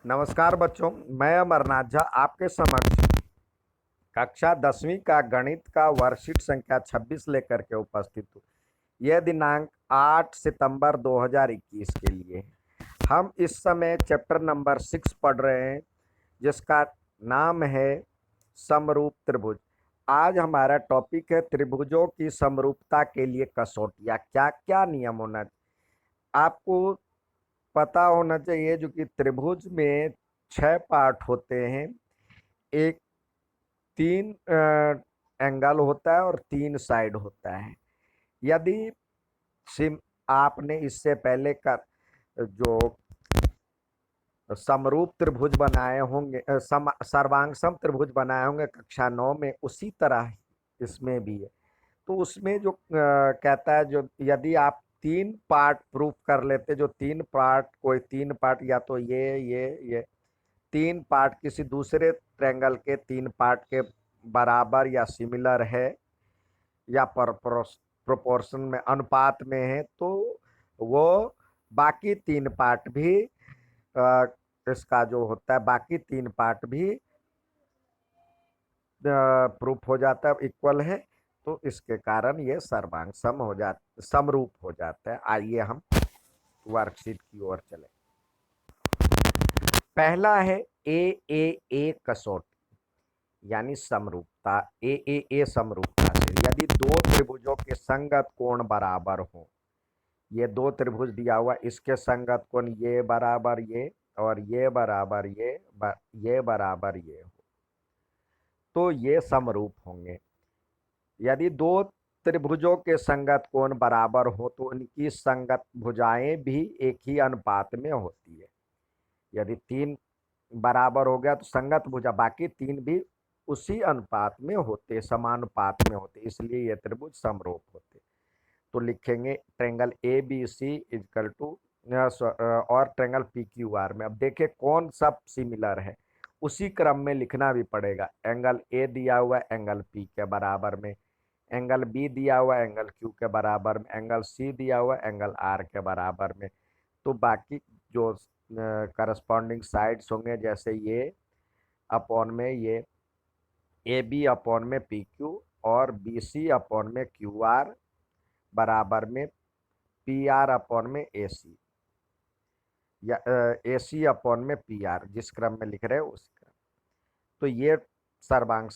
नमस्कार बच्चों, मैं अमरनाथ झा आपके समक्ष कक्षा 10वीं का गणित का वर्कशीट संख्या 26 लेकर के उपस्थित हूँ। यह दिनांक 8 सितंबर 2021 के लिए है। हम इस समय चैप्टर नंबर 6 पढ़ रहे हैं, जिसका नाम है समरूप त्रिभुज। आज हमारा टॉपिक है त्रिभुजों की समरूपता के लिए कसौटियाँ। क्या क्या नियम होना आपको पता होना चाहिए। जो कि त्रिभुज में 6 पार्ट होते हैं। एक 3 एंगल होता है और 3 साइड होता है। यदि सिम आपने इससे पहले का जो समरूप त्रिभुज बनाए होंगे, सर्वांग त्रिभुज बनाए होंगे कक्षा 9 में, उसी तरह इसमें भी है। तो उसमें जो कहता है, जो यदि आप 3 पार्ट प्रूफ कर लेते, जो 3 पार्ट, कोई 3 पार्ट या तो ये 3 पार्ट किसी दूसरे ट्रायंगल के 3 पार्ट के बराबर या सिमिलर है या प्रोपोर्शन में, अनुपात में है, तो वो बाकी 3 पार्ट भी इसका जो होता है, बाकी 3 पार्ट भी प्रूफ हो जाता है, इक्वल है। तो इसके कारण ये सर्वांग सम हो जाता, समरूप हो जाता है। आइए हम वर्कशीट की ओर चले। पहला है ए कसौटी यानी समरूपता। ए समरूपता से यदि दो त्रिभुजों के संगत कोण बराबर हो, ये 2 त्रिभुज दिया हुआ, इसके संगत कोण ये बराबर ये और ये बराबर ये बराबर ये हो, तो ये समरूप होंगे। यदि 2 त्रिभुजों के संगत कोण बराबर हो तो उनकी संगत भुजाएं भी एक ही अनुपात में होती है। यदि 3 बराबर हो गया तो संगत भुजा बाकी 3 भी उसी अनुपात में होते, समानुपात में होते, इसलिए ये त्रिभुज समरूप होते। तो लिखेंगे triangle A B C equal to और ट्रायंगल पी क्यू आर में। अब देखें कौन सब सिमिलर है, उसी क्रम में लिखना भी पड़ेगा। एंगल ए दिया हुआ है एंगल पी के बराबर में, एंगल बी दिया हुआ है एंगल क्यू के बराबर में, एंगल सी दिया हुआ है एंगल आर के बराबर में। तो बाकी जो करस्पॉन्डिंग साइड्स होंगे, जैसे ये अपॉन में ये ए बी अपॉन में पी क्यू और बी सी अपॉन में क्यू आर बराबर में पी आर अपॉन में ए सी, या ए सी अपॉन में पी आर, जिस क्रम में लिख रहे हैं उस क्रम। तो ये सर्वांग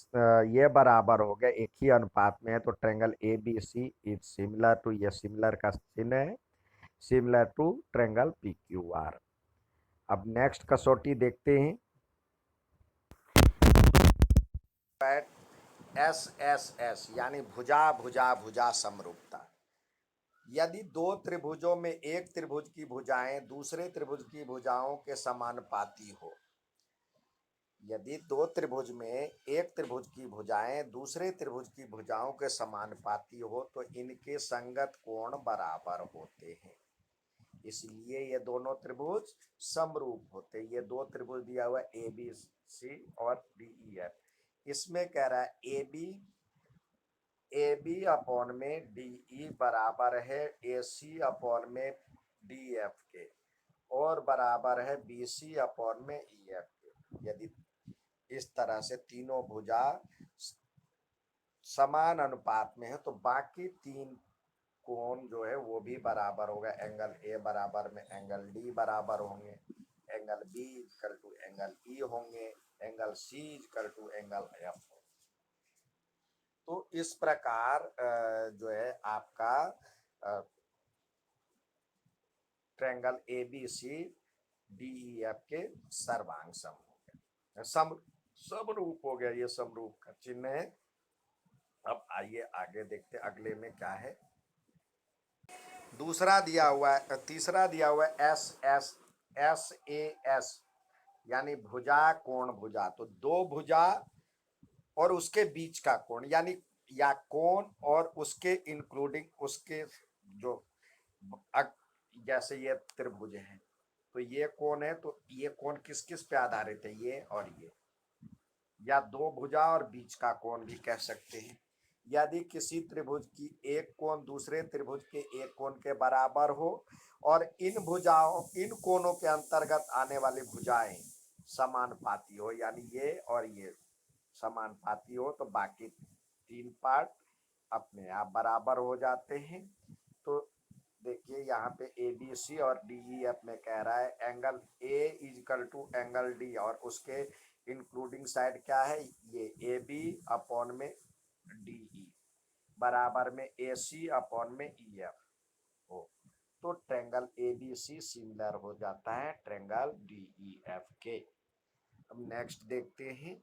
ये बराबर हो गया, एक ही अनुपात में है। तो triangle A B C is similar to, ये सिमिलर का चिन्ह है, similar to triangle P Q R. अब नेक्स्ट कसौटी देखते हैं। एस एस एस यानी भुजा भुजा भुजा समरूपता। यदि 2 त्रिभुजों में एक त्रिभुज की भुजाएं दूसरे त्रिभुज की भुजाओं के समानुपाती हो, यदि 2 त्रिभुज में एक त्रिभुज की भुजाएं दूसरे त्रिभुज की भुजाओं के समानुपाती हो तो इनके संगत कोण बराबर होते हैं, इसलिए ये दोनों त्रिभुज समरूप होते। ये 2 त्रिभुज दिया हुआ है ए बी सी और डी ई एफ। इसमें कह रहा है ए बी अपॉन में डी ई बराबर है ए सी अपॉन में डी एफ के और बराबर है बी सी अपॉन में ई एफ के। यदि इस तरह से तीनों भुजा समान अनुपात में है तो बाकी 3 कोण जो है वो भी बराबर होगा। एंगल ए बराबर में एंगल डी बराबर होंगे, angle B equal to angle E होंगे, angle C equal to angle F. तो इस प्रकार जो है आपका triangle A B C D E F के सर्वांग सम हो गया, समरूप हो गया। ये समरूप का चिन्ह है। अब आइए आगे देखते अगले में क्या है। दूसरा दिया हुआ है, तीसरा दिया हुआ है S S S A S यानी भुजा कोण भुजा। तो 2 भुजा और उसके बीच का कोण, यानी या कोण और उसके इंक्लूडिंग उसके जो जैसे ये त्रिभुज है तो ये कोण है, तो ये कोण किस किस पे आधारित है, ये और ये, या 2 भुजा और बीच का कोण भी कह सकते हैं। यदि किसी त्रिभुज की एक कोण दूसरे त्रिभुज के एक कोण के बराबर हो और इन कोणों के अंतर्गत आने वाली भुजाएं समानुपाती हो, यानी ये और ये समानुपाती हो तो बाकी तीन पार्ट अपने आप बराबर हो जाते हैं। तो देखिए यहाँ पे ए बी सी और डी ई एफ में कह रहा है angle A is equal to angle D, और उसके इंक्लूडिंग साइड क्या है, ये ए बी अपॉन में डी ई बराबर में ए सी अपॉन में ई एफ हो। तो triangle A B C similar हो जाता है ट्रेंगल डी ई एफ के। अब नेक्स्ट देखते हैं।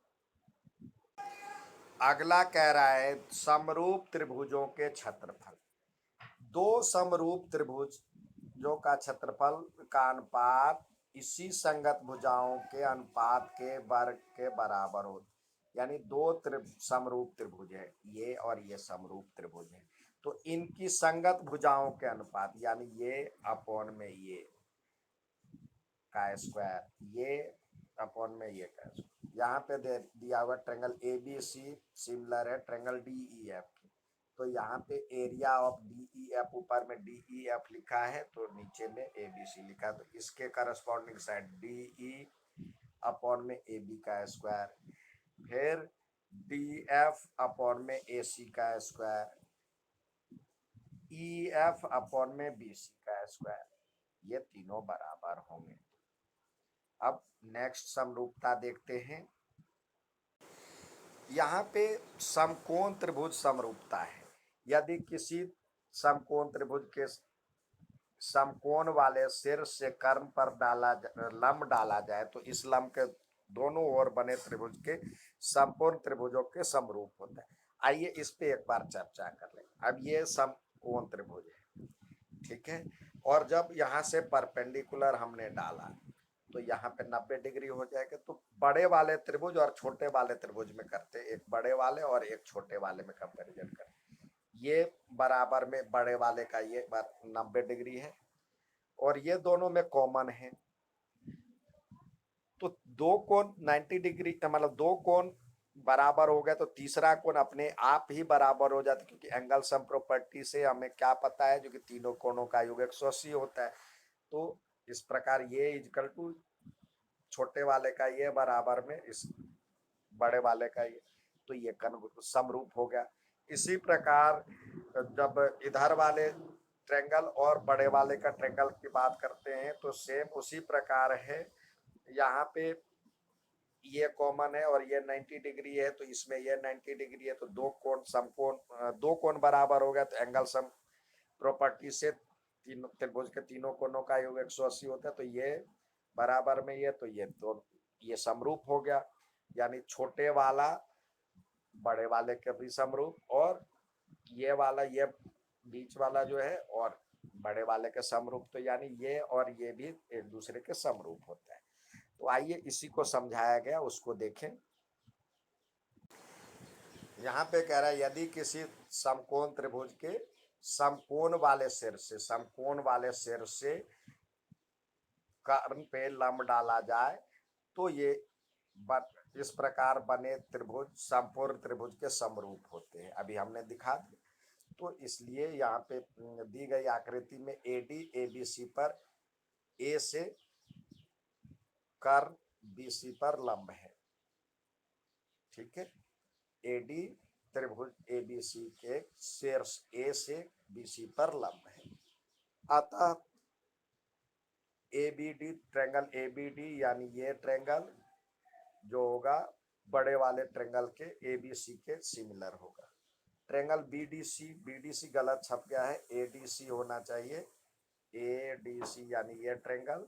अगला कह रहा है समरूप त्रिभुजों के क्षेत्रफल। दो समरूप त्रिभुजों का क्षेत्रफल का अनुपात इसी संगत भुजाओं के अनुपात के वर्ग के बराबर हो। यानी दो समरूप त्रिभुज है, ये और ये समरूप त्रिभुज है, तो इनकी संगत भुजाओं के अनुपात यानी ये अपॉन में ये का स्क्वायर, ये अपॉन में ये का स्क्वायर। यहाँ पे दे दिया हुआ triangle A B C similar है ट्रेंगल डी ई एफ के, तो यहाँ पे area of D E F ऊपर में डी ई एफ लिखा है तो नीचे में ए बी सी लिखा है, तो इसके corresponding side D E upon में ए बी का स्क्वायर, फिर डी एफ अपॉन में ए सी का स्क्वायर, ई एफ अपॉन में बी सी का स्क्वायर, ये तीनों बराबर होंगे। अब नेक्स्ट समरूपता देखते हैं। यहाँ पे समकोण त्रिभुज समरूपता है। यदि किसी समकोण त्रिभुज के समकोण वाले सिर से कर्म पर लंब डाला जाए तो इस लंब के दोनों ओर बने त्रिभुज के संपूर्ण त्रिभुजों के समरूप होता है। आइए इस पे एक बार चर्चा कर लें। अब ये समकोण त्रिभुज है, ठीक है, और जब यहाँ से परपेंडिकुलर हमने डाला तो यहाँ पे 90 डिग्री हो जाएगा। तो बड़े वाले त्रिभुज और छोटे वाले त्रिभुज में करते, एक बड़े वाले और एक छोटे वाले में कंपैरिजन करते, ये बराबर में बड़े वाले का ये 90 डिग्री है और ये दोनों में कॉमन है, तो दो कोण 90 डिग्री मतलब दो कोण बराबर हो गया तो तीसरा कोण अपने आप ही बराबर हो जाता है, क्योंकि एंगल सम प्रॉपर्टी से हमें क्या पता है जो कि तीनों कोणों का योग 180 होता है। तो इस प्रकार ये इक्वल टू छोटे वाले का ये बराबर में इस बड़े वाले का ये, तो ये समरूप हो गया। इसी प्रकार जब इधर वाले ट्रेंगल और बड़े वाले का ट्रेंगल की बात करते हैं तो सेम उसी प्रकार है। यहाँ पे ये कॉमन है और ये 90 डिग्री है, तो इसमें ये 90 डिग्री है, तो दो कोण समकोण दो कोण बराबर हो गया, तो एंगल सम प्रॉपर्टी से तीनों त्रिभुज के तीनों कोणों का योग 180 होता है, तो ये बराबर में ये, तो ये दो ये समरूप हो गया। यानी छोटे वाला बड़े वाले के भी समरूप और ये वाला ये बीच वाला जो है और बड़े वाले के समरूप, तो यानी ये और ये भी एक दूसरे के समरूप होता है। तो आइए इसी को समझाया गया उसको देखें। यहाँ पे कह रहा है यदि किसी समकोण त्रिभुज के समकोण वाले सिर से कर्ण पे लंब डाला जाए तो ये इस प्रकार बने त्रिभुज संपूर्ण त्रिभुज के समरूप होते हैं। अभी हमने दिखा दिया, तो इसलिए यहाँ पे दी गई आकृति में एडी एबीसी पर ए से कर्ण बीसी पर लंब है, ठीक है। एडी त्रिभुज एबीसी के शीर्ष ए से बीसी पर लंब है, अतः एबीडी ट्रेंगल एबीडी यानी ये ट्रेंगल जो होगा बड़े वाले ट्रेंगल के एबीसी के सिमिलर होगा। ट्रेंगल बीडीसी गलत छप गया है, एडीसी होना चाहिए, एडीसी यानी ये ट्रेंगल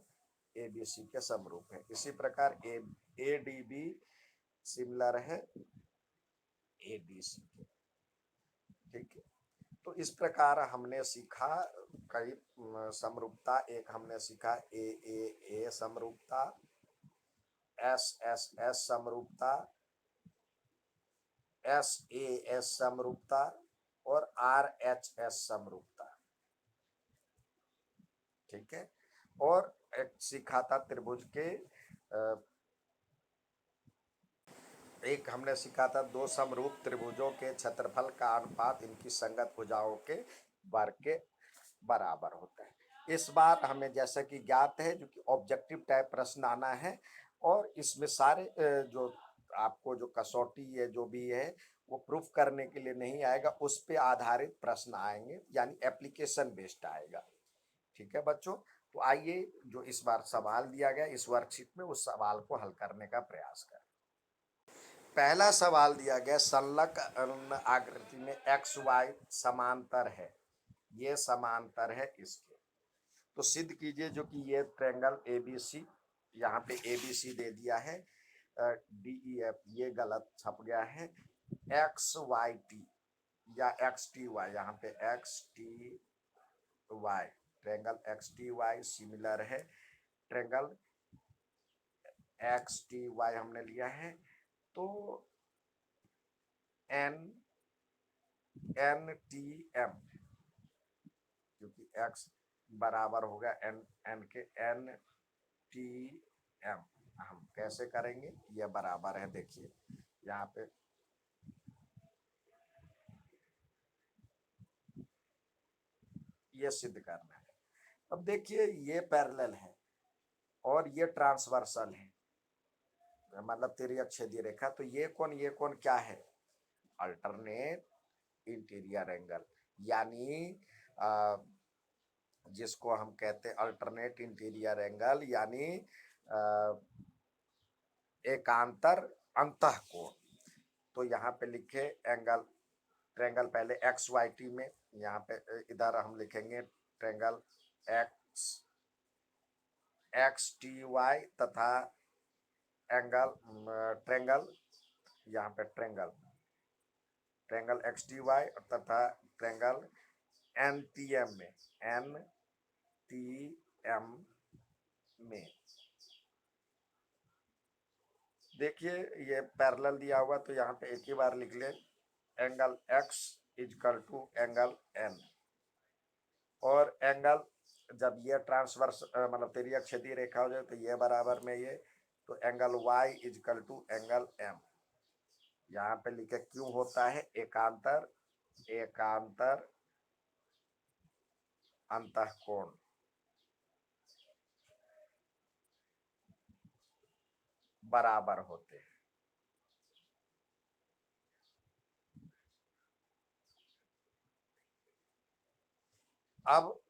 एबीसी के समरूप है। इसी प्रकार एडीबी सिमिलर है एबीसी के, ठीक है। तो इस प्रकार हमने सीखा कई समरूपता। एक हमने सीखा ए समरूपता, एस समरूपता, एस समरूपता और एस समरूपता, ठीक है। और एक सीखा था त्रिभुज के एक हमने सीखा था दो समरूप त्रिभुजों के क्षेत्रफल का अनुपात इनकी संगत भुजाओं के वर्ग के बराबर होता है। इस बार हमें जैसा कि ज्ञात है जो कि ऑब्जेक्टिव टाइप प्रश्न आना है और इसमें सारे जो आपको जो कसौटी है जो भी है वो प्रूफ करने के लिए नहीं आएगा, उस पे आधारित प्रश्न आएंगे, यानी एप्लीकेशन बेस्ड आएगा। ठीक है बच्चों, तो आइए जो इस बार सवाल दिया गया इस वर्कशीट में उस सवाल को हल करने का प्रयास करें। पहला सवाल दिया गया, संलग्न आकृति में एक्स वाई समांतर है, ये समांतर है इसके, तो सिद्ध कीजिए जो कि ये ट्रायंगल एबीसी, यहाँ पे एबीसी दे दिया है, डी ई एफ ये गलत छप गया है, एक्स वाई टी या एक्स टी वाई, यहाँ पे X T Y, triangle X T Y similar है ट्रायंगल एक्स टी वाई हमने लिया है, तो एन एन टी एम, क्योंकि एक्स बराबर होगा एन एन के एन टी एम, हम कैसे करेंगे, यह बराबर है, देखिए यहाँ पे ये सिद्ध करना है। अब देखिए ये पैरेलल है और ये ट्रांसवर्सल है, मतलब तिर्यक छेदीय रेखा, तो ये कोण क्या है, अल्टरनेट इंटीरियर एंगल, यानी जिसको हम कहते हैं अल्टरनेट इंटीरियर एंगल, यानी एकांतर अंतः कोण। तो यहाँ पे लिखे एंगल, ट्रायंगल पहले एक्स वाई टी में, यहाँ पे इधर हम लिखेंगे triangle X X T Y तथा एंगल ट्रायंगल, यहाँ पे ट्रायंगल एक्स टी वाई तथा ट्रायंगल एन टी एम में, एन टी एम में देखिए ये पैरेलल दिया हुआ, तो यहाँ पे एक ही बार लिख ले, angle X equal to angle N, और एंगल जब ये ट्रांसवर्स मतलब तिर्यक छेदीय रेखा हो जाए तो ये बराबर में ये, तो angle Y equal to angle M, यहाँ पे लिखे क्यों होता है, एकांतर एकांतर अंतःकोण बराबर होते हैं। अब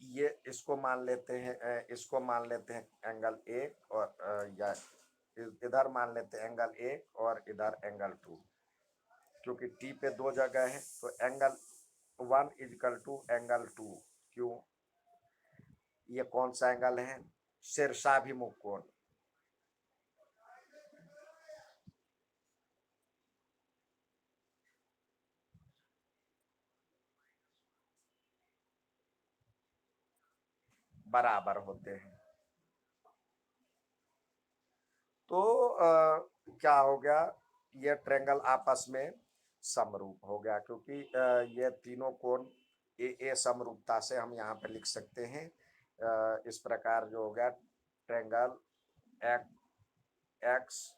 ये इसको मान लेते हैं, इसको मान लेते हैं एंगल एक, और या इधर मान लेते हैं एंगल एक और इधर एंगल टू, क्योंकि टी पे दो जगह है, तो angle one equal to angle two, क्यों, ये कौन सा एंगल है, शीर्षाभिमुख कोण, बराबर होते हैं। तो क्या हो गया, ये ट्रायंगल आपस में समरूप हो गया, क्योंकि ये तीनों कोण ए समरूपता से हम यहाँ पे लिख सकते हैं, इस प्रकार जो हो गया triangle X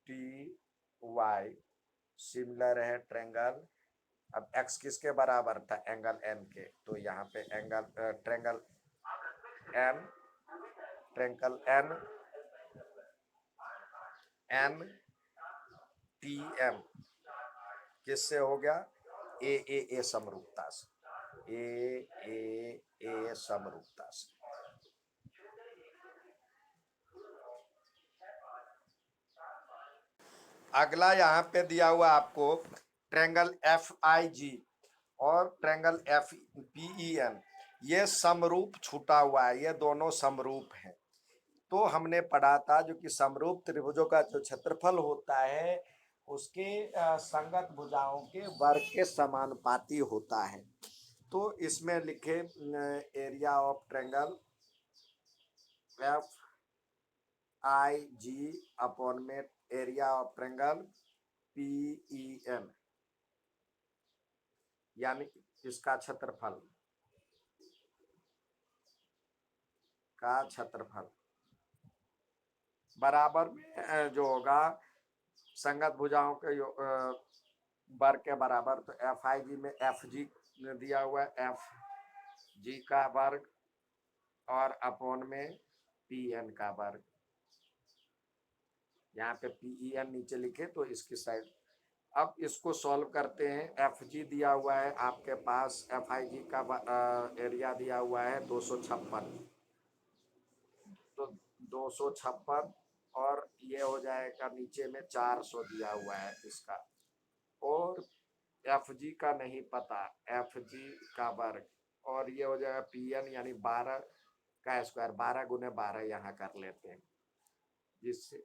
T Y similar है ट्रायंगल, अब एक्स किसके बराबर था, एंगल एन के, तो यहाँ पे angle triangle N, triangle N N T M किससे हो गया, ए समरूपता से, ए समरूपता से। अगला यहाँ पे दिया हुआ आपको ट्रायंगल एफ आई जी और triangle F P E N, ये समरूप छूटा हुआ है, ये दोनों समरूप हैं। तो हमने पढ़ा था जो कि समरूप त्रिभुजों का जो क्षेत्रफल होता है उसके संगत भुजाओं के वर्ग के समानुपाती होता है। तो इसमें लिखे area of triangle F I G upon में area of triangle P E N, यानी इसका क्षेत्रफल का क्षेत्रफल बराबर में जो होगा संगत भुजाओं के वर्ग के बराबर, तो एफ आई जी में एफ जी दिया हुआ है, एफ जी का वर्ग और अपॉन में पी एन का वर्ग। यहाँ पे पी एन नीचे लिखे तो इसकी साइड। अब इसको सॉल्व करते हैं। एफ जी दिया हुआ है आपके पास, एफ आई जी का एरिया दिया हुआ है 256, तो 256 और ये हो जाएगा नीचे में 400 दिया हुआ है इसका, और एफ जी का नहीं पता, एफ जी का वर्ग, और ये हो जाएगा पी एन यानी 12 का स्क्वायर, 12 गुने 12 यहाँ कर लेते हैं, जिससे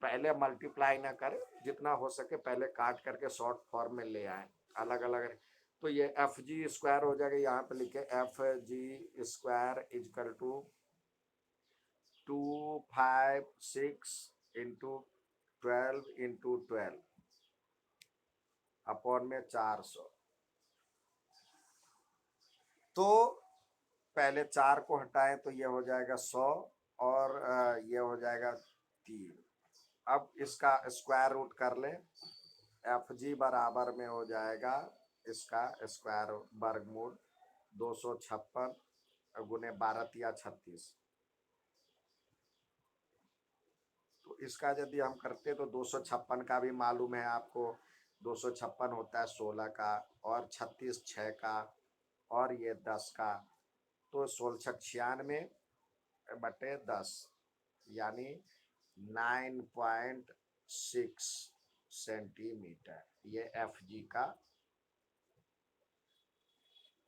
पहले मल्टीप्लाई ना करें, जितना हो सके पहले काट करके शॉर्ट फॉर्म में ले आए अलग अलग। तो ये एफ जी स्क्वायर हो जाएगा, यहाँ पे लिखे F G square equal to 256 into 12 upon में 400। तो पहले 4 को हटाएं तो ये हो जाएगा 100, और ये हो जाएगा 3। अब इसका स्क्वायर रूट कर लें। एफ जी बराबर में हो जाएगा इसका स्क्वायर वर्गमूल 256 गुने 12 या 36। तो इसका यदि हम करते तो 256 का भी मालूम है आपको, 256 होता है 16 का, और 36 6 का, और ये 10 का। तो 16 96 बटे 10 यानी 9.6 सेंटीमीटर, ये एफ जी का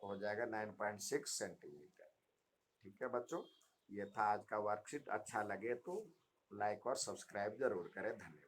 हो जाएगा 9.6 सेंटीमीटर। ठीक है बच्चों, ये था आज का वर्कशीट। अच्छा लगे तो लाइक और सब्सक्राइब जरूर करें। धन्यवाद।